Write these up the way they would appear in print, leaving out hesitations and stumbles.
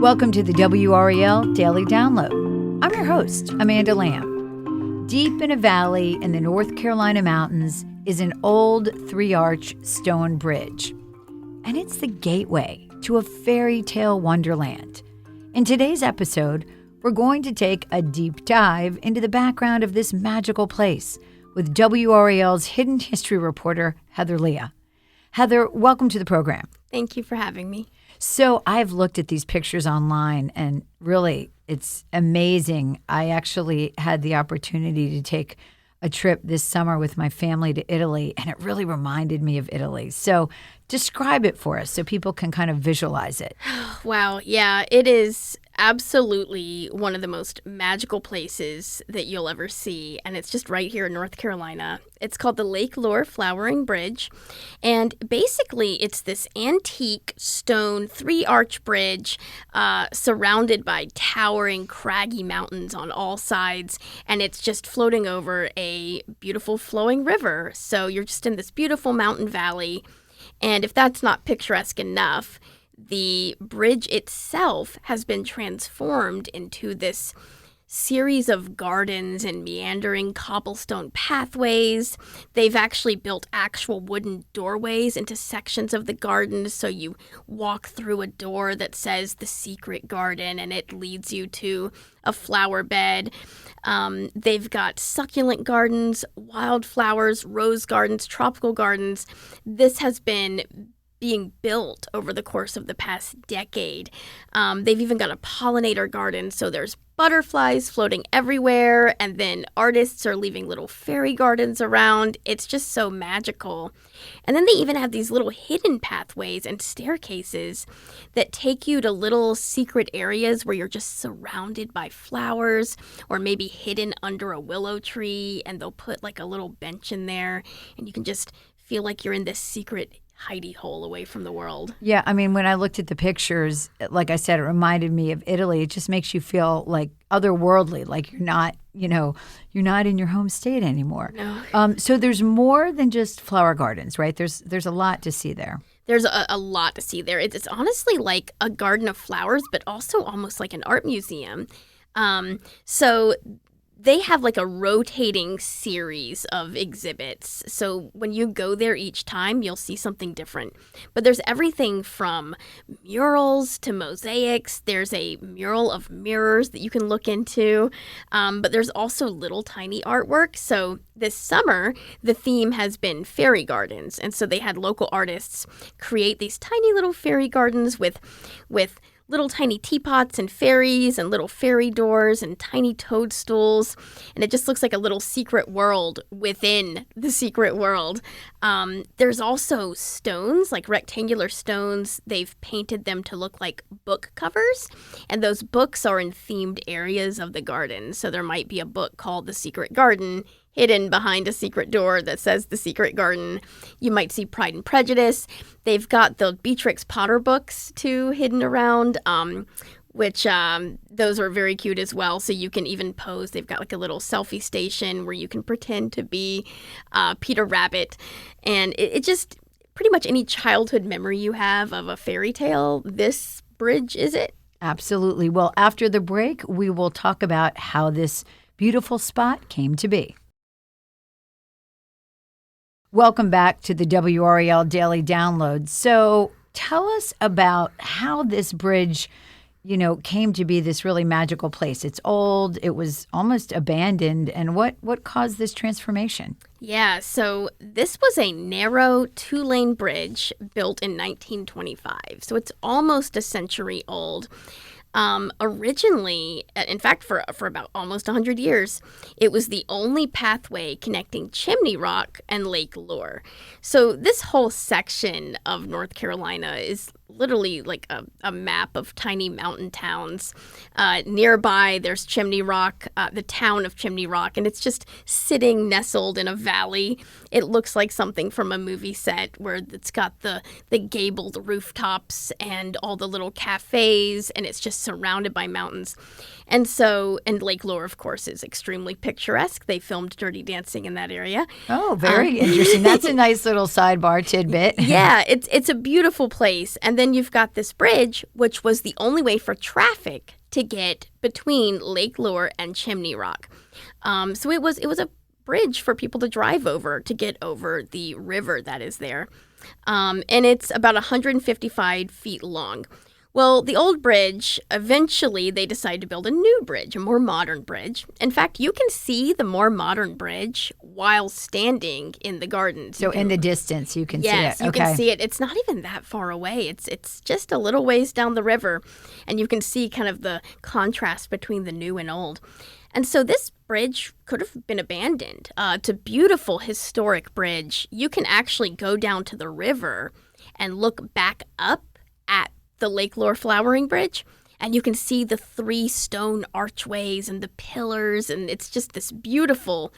Welcome to the WRAL Daily Download. I'm your host, Amanda Lamb. Deep in a valley in the North Carolina mountains is an old three-arch stone bridge. And it's the gateway to a fairy tale wonderland. In today's episode, we're going to take a deep dive into the background of this magical place with WRAL's hidden history reporter, Heather Leah. Heather, welcome to the program. Thank you for having me. So I've looked at these pictures online, and really, it's amazing. I actually had the opportunity to take a trip this summer with my family to Italy, and it really reminded me of Italy. So describe it for us so people can kind of visualize it. Wow. Yeah, it is absolutely one of the most magical places that you'll ever see. And it's just right here in North Carolina. It's called the Lake Lure Flowering Bridge. And basically, it's this antique stone three-arch bridge surrounded by towering, craggy mountains on all sides. And it's just floating over a beautiful flowing river. So you're just in this beautiful mountain valley. And if that's not picturesque enough, the bridge itself has been transformed into this series of gardens and meandering cobblestone pathways. They've actually built actual wooden doorways into sections of the garden, so you walk through a door that says the secret garden and it leads you to a flower bed. They've got succulent gardens, wildflowers, rose gardens, tropical gardens. This has been being built over the course of the past decade. They've even got a pollinator garden, so there's butterflies floating everywhere, and then artists are leaving little fairy gardens around. It's just so magical. And then they even have these little hidden pathways and staircases that take you to little secret areas where you're just surrounded by flowers or maybe hidden under a willow tree, and they'll put like a little bench in there, and you can just feel like you're in this secret hidey hole away from the world. Yeah, I mean, when I looked at the pictures, like I said, it reminded me of Italy. It just makes you feel like otherworldly, like you're not in your home state anymore. No. So there's more than just flower gardens, right? There's a lot to see there. There's a lot to see there. It's honestly like a garden of flowers, but also almost like an art museum. So they have like a rotating series of exhibits. So when you go there each time, you'll see something different. But there's everything from murals to mosaics. There's a mural of mirrors that you can look into. But there's also little tiny artwork. So this summer, the theme has been fairy gardens. And so they had local artists create these tiny little fairy gardens with little tiny teapots and fairies and little fairy doors and tiny toadstools. And it just looks like a little secret world within the secret world. There's also stones, like rectangular stones. They've painted them to look like book covers. And those books are in themed areas of the garden. So there might be a book called The Secret Garden hidden behind a secret door that says The Secret Garden. You might see Pride and Prejudice. They've got the Beatrix Potter books, too, hidden around, which those are very cute as well. So you can even pose. They've got like a little selfie station where you can pretend to be Peter Rabbit. And it just, pretty much any childhood memory you have of a fairy tale, this bridge is it. Absolutely. Well, after the break, we will talk about how this beautiful spot came to be. Welcome back to the WRAL Daily Download. So tell us about how this bridge, came to be this really magical place. It's old. It was almost abandoned. And what caused this transformation? Yeah, so this was a narrow two-lane bridge built in 1925. So it's almost a century old. Originally, in fact, for about almost 100 years, it was the only pathway connecting Chimney Rock and Lake Lure. So this whole section of North Carolina is literally like a map of tiny mountain towns. Nearby, there's Chimney Rock, the town of Chimney Rock, and it's just sitting nestled in a valley. It looks like something from a movie set where it's got the gabled rooftops and all the little cafes, and it's just surrounded by mountains. And Lake Lure, of course, is extremely picturesque. They filmed Dirty Dancing in that area. Oh, very interesting. That's a nice little sidebar tidbit. Yeah, it's a beautiful place. And And then you've got this bridge, which was the only way for traffic to get between Lake Lure and Chimney Rock. So it was a bridge for people to drive over to get over the river that is there. And it's about 155 feet long. Well, the old bridge, eventually they decided to build a new bridge, a more modern bridge. In fact, you can see the more modern bridge while standing in the gardens. So in the distance, you can see it. Yes, you can see it. It's not even that far away. It's just a little ways down the river, and you can see kind of the contrast between the new and old. And so this bridge could have been abandoned. It's a beautiful historic bridge. You can actually go down to the river and look back up at the Lake Lure Flowering Bridge, and you can see the 3 stone archways and the pillars, and it's just this beautiful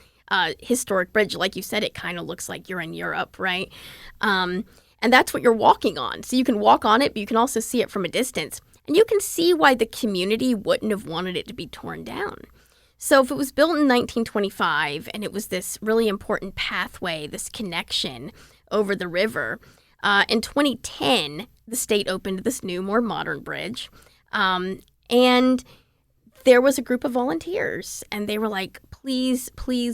historic bridge. Like you said, it kind of looks like you're in Europe, right? And that's what you're walking on. So you can walk on it, but you can also see it from a distance. And you can see why the community wouldn't have wanted it to be torn down. So if it was built in 1925, and it was this really important pathway, this connection over the river, in 2010, the state opened this new, more modern bridge. And there was a group of volunteers, and they were like, please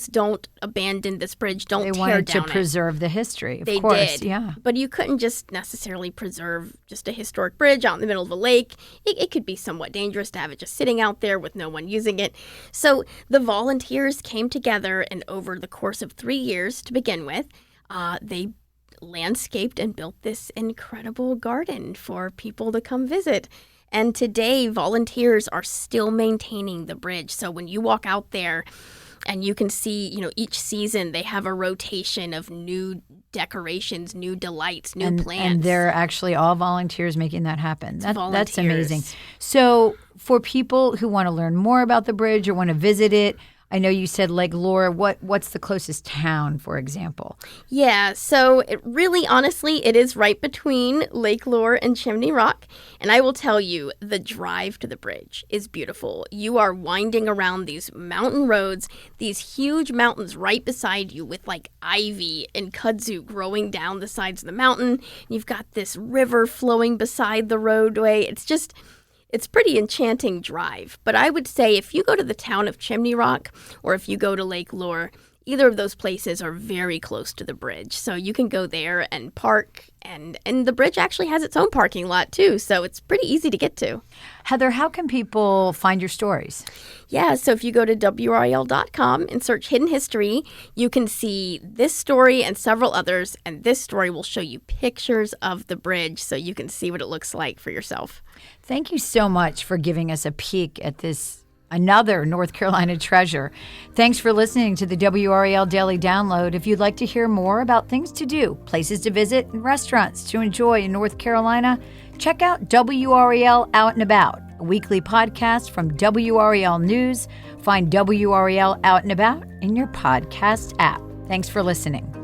don't abandon this bridge. Don't tear down it. They wanted to preserve the history, of course. They did. Yeah. But you couldn't just necessarily preserve just a historic bridge out in the middle of a lake. It could be somewhat dangerous to have it just sitting out there with no one using it. So the volunteers came together, and over the course of 3 years to begin with, they landscaped and built this incredible garden for people to come visit. And today, volunteers are still maintaining the bridge. So when you walk out there and you can see, each season they have a rotation of new decorations, new delights, new plants. And they're actually all volunteers making that happen. That's amazing. So for people who want to learn more about the bridge or want to visit it, I know you said Lake Lure. What's the closest town, for example? Yeah, so honestly, it is right between Lake Lure and Chimney Rock. And I will tell you, the drive to the bridge is beautiful. You are winding around these mountain roads, these huge mountains right beside you with like ivy and kudzu growing down the sides of the mountain. You've got this river flowing beside the roadway. It's pretty enchanting drive, but I would say if you go to the town of Chimney Rock or if you go to Lake Lure, either of those places are very close to the bridge. So you can go there and park, and the bridge actually has its own parking lot too, so it's pretty easy to get to. Heather, how can people find your stories? Yeah, so if you go to WRAL.com and search Hidden History, you can see this story and several others, and this story will show you pictures of the bridge so you can see what it looks like for yourself. Thank you so much for giving us a peek at this another North Carolina treasure. Thanks for listening to the WRAL Daily Download. If you'd like to hear more about things to do, places to visit, and restaurants to enjoy in North Carolina, check out WRAL Out and About, a weekly podcast from WRAL News. Find WRAL Out and About in your podcast app. Thanks for listening.